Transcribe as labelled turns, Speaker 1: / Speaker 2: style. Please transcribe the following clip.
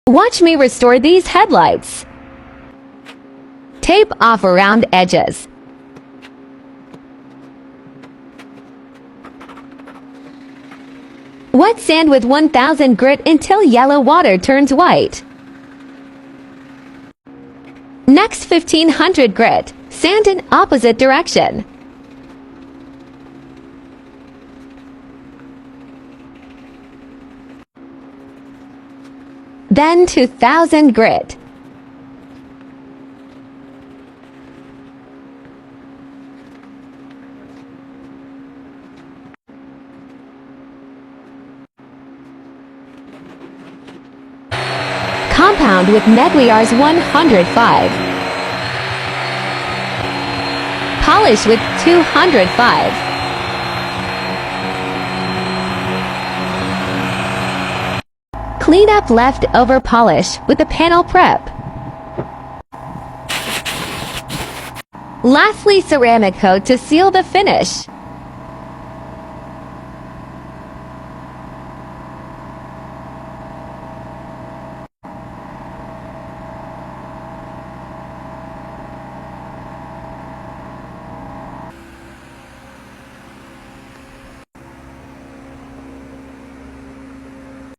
Speaker 1: Watch me restore these headlights. Tape off around edges. Wet sand with 1000 grit until yellow water turns white. Next 1500 grit, sand in opposite direction. Then 2000 grit. Compound with Megliar's 105. Polish with 205. Clean up leftover polish with a panel prep. Lastly, ceramic coat to seal the finish.